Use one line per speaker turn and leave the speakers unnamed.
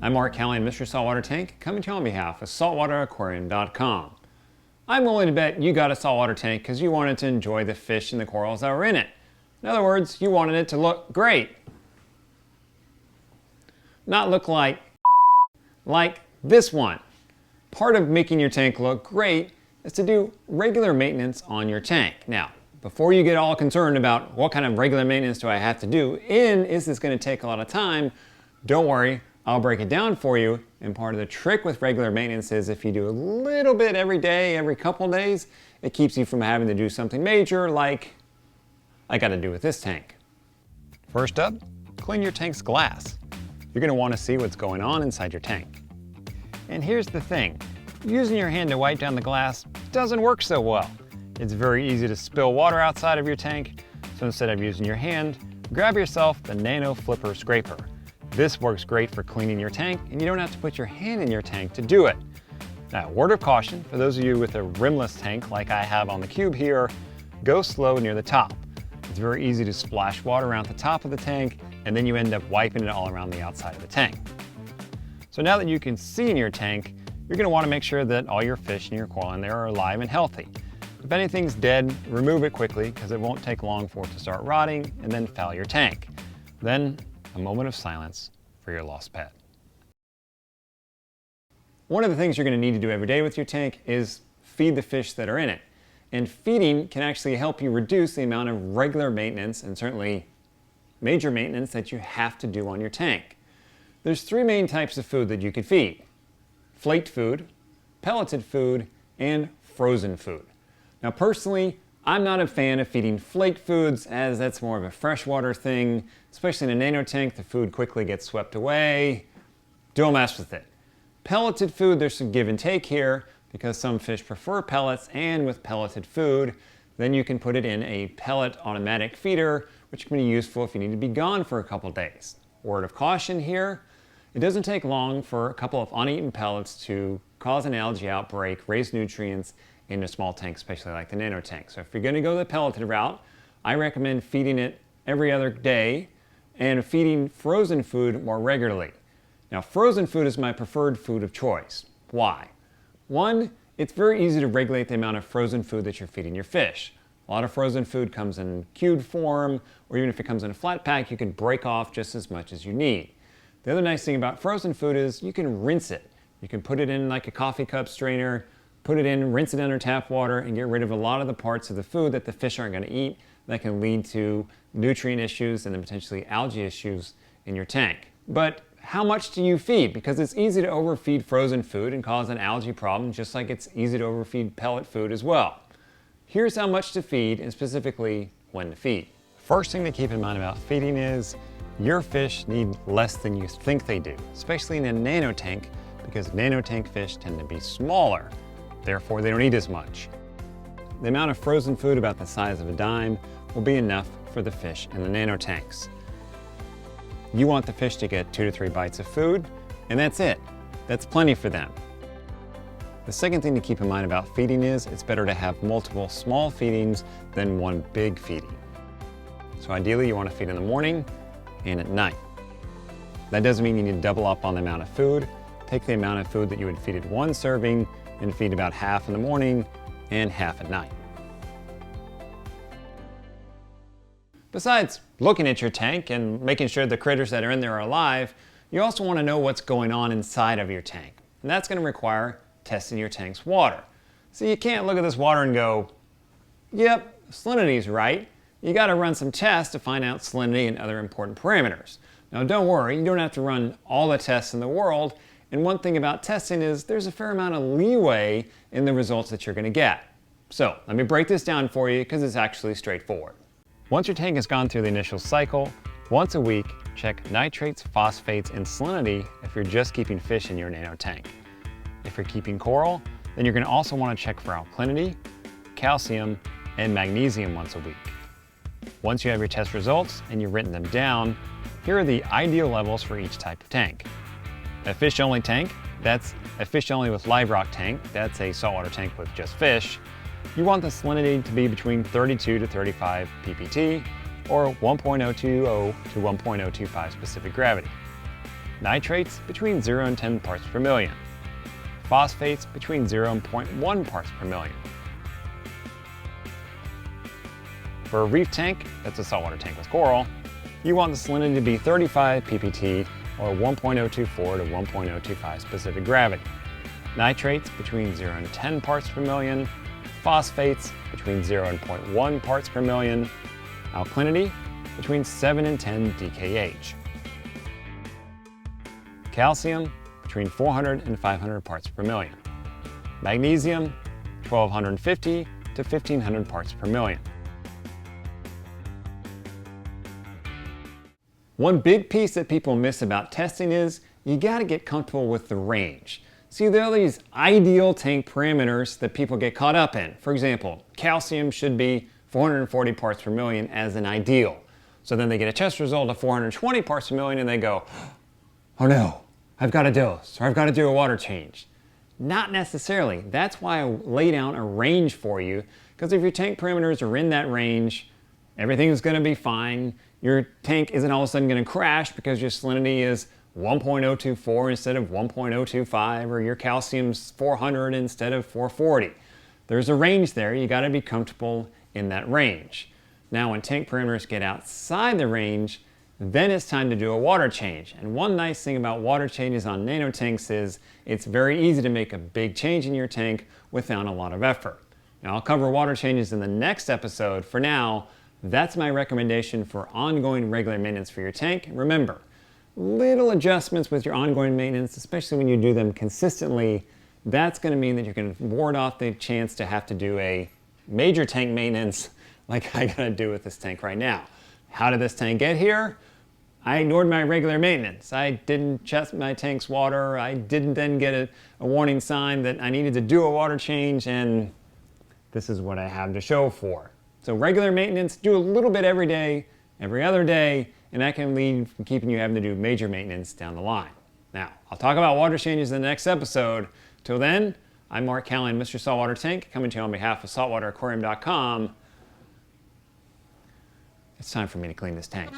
I'm Mark Callie, Mr. Saltwater Tank, coming to you on behalf of saltwateraquarium.com. I'm willing to bet you got a saltwater tank because you wanted to enjoy the fish and the corals that were in it. In other words, you wanted it to look great. Not look like this one. Part of making your tank look great is to do regular maintenance on your tank. Now, before you get all concerned about what kind of regular maintenance do I have to do and is this going to take a lot of time, don't worry, I'll break it down for you. And part of the trick with regular maintenance is if you do a little bit every day, every couple days, it keeps you from having to do something major like I got to do with this tank. First up, clean your tank's glass. You're going to want to see what's going on inside your tank. And here's the thing, using your hand to wipe down the glass doesn't work so well. It's very easy to spill water outside of your tank, so instead of using your hand, grab yourself the Nano Flipper Scraper. This works great for cleaning your tank, and you don't have to put your hand in your tank to do it. Now, word of caution, for those of you with a rimless tank like I have on the cube here, go slow near the top. It's very easy to splash water around the top of the tank, and then you end up wiping it all around the outside of the tank. So now that you can see in your tank, you're going to want to make sure that all your fish and your coral in there are alive and healthy. If anything's dead, remove it quickly because it won't take long for it to start rotting and then foul your tank. Then, a moment of silence for your lost pet. One of the things you're going to need to do every day with your tank is feed the fish that are in it. And feeding can actually help you reduce the amount of regular maintenance and certainly major maintenance that you have to do on your tank. There's three main types of food that you could feed: flaked food, pelleted food, and frozen food. Now personally, I'm not a fan of feeding flaked foods as that's more of a freshwater thing, especially in a nano tank, the food quickly gets swept away. Don't mess with it. Pelleted food, there's some give and take here because some fish prefer pellets, and with pelleted food, then you can put it in a pellet automatic feeder, which can be useful if you need to be gone for a couple days. Word of caution here, it doesn't take long for a couple of uneaten pellets to cause an algae outbreak, raise nutrients in a small tank, especially like the nano tank. So if you're going to go the pelleted route, I recommend feeding it every other day and feeding frozen food more regularly. Now, frozen food is my preferred food of choice. Why? One, it's very easy to regulate the amount of frozen food that you're feeding your fish. A lot of frozen food comes in cubed form, or even if it comes in a flat pack, you can break off just as much as you need. The other nice thing about frozen food is you can rinse it. You can put it in like a coffee cup strainer, put it in, rinse it under tap water, and get rid of a lot of the parts of the food that the fish aren't going to eat that can lead to nutrient issues and then potentially algae issues in your tank. But how much do you feed? Because it's easy to overfeed frozen food and cause an algae problem, just like it's easy to overfeed pellet food as well. Here's how much to feed and specifically when to feed. First thing to keep in mind about feeding is your fish need less than you think they do, especially in a nano tank, because nano tank fish tend to be smaller. Therefore, they don't eat as much. The amount of frozen food about the size of a dime will be enough for the fish in the nano tanks. You want the fish to get 2 to 3 bites of food, and that's it. That's plenty for them. The second thing to keep in mind about feeding is it's better to have multiple small feedings than one big feeding. So ideally, you want to feed in the morning and at night. That doesn't mean you need to double up on the amount of food. Take the amount of food that you would feed at one serving and feed about half in the morning and half at night. Besides looking at your tank and making sure the critters that are in there are alive, you also want to know what's going on inside of your tank. And that's going to require testing your tank's water. So you can't look at this water and go, yep, salinity's right. You got to run some tests to find out salinity and other important parameters. Now don't worry, you don't have to run all the tests in the world. And one thing about testing is there's a fair amount of leeway in the results that you're going to get. So let me break this down for you because it's actually straightforward. Once your tank has gone through the initial cycle, once a week, check nitrates, phosphates, and salinity if you're just keeping fish in your nano tank. If you're keeping coral, then you're going to also want to check for alkalinity, calcium, and magnesium once a week. Once you have your test results and you've written them down, here are the ideal levels for each type of tank. A fish-only tank, that's a fish-only with live rock tank, that's a saltwater tank with just fish. You want the salinity to be between 32 to 35 ppt, or 1.020 to 1.025 specific gravity. nitrates between 0 and 10 parts per million, phosphates between 0 and 0.1 parts per million. For a reef tank, that's a saltwater tank with coral, you want the salinity to be 35 ppt or 1.024 to 1.025 specific gravity. Nitrates between 0 and 10 parts per million, phosphates between 0 and 0.1 parts per million, alkalinity between 7 and 10 dkh. Calcium between 400 and 500 parts per million. Magnesium 1250 to 1500 parts per million. One big piece that people miss about testing is you got to get comfortable with the range. See, there are these ideal tank parameters that people get caught up in. For example, calcium should be 440 parts per million as an ideal. So then they get a test result of 420 parts per million and they go, oh no, I've got a dose or I've got to do a water change. Not necessarily. That's why I lay down a range for you, because if your tank parameters are in that range, everything is going to be fine. Your tank isn't all of a sudden going to crash because your salinity is 1.024 instead of 1.025, or your calcium's 400 instead of 440. There's a range there. You got to be comfortable in that range. Now, when tank parameters get outside the range, then it's time to do a water change. And one nice thing about water changes on nano tanks is it's very easy to make a big change in your tank without a lot of effort. Now, I'll cover water changes in the next episode. For now, that's my recommendation for ongoing regular maintenance for your tank. Remember, little adjustments with your ongoing maintenance, especially when you do them consistently, that's going to mean that you're going to ward off the chance to have to do a major tank maintenance like I got to do with this tank right now. How did this tank get here? I ignored my regular maintenance. I didn't check my tank's water. I didn't then get a warning sign that I needed to do a water change, and this is what I have to show for. So regular maintenance, do a little bit every day, every other day, and that can lead from keeping you having to do major maintenance down the line. Now, I'll talk about water changes in the next episode. Till then, I'm Mark Callan, Mr. Saltwater Tank, coming to you on behalf of saltwateraquarium.com. It's time for me to clean this tank.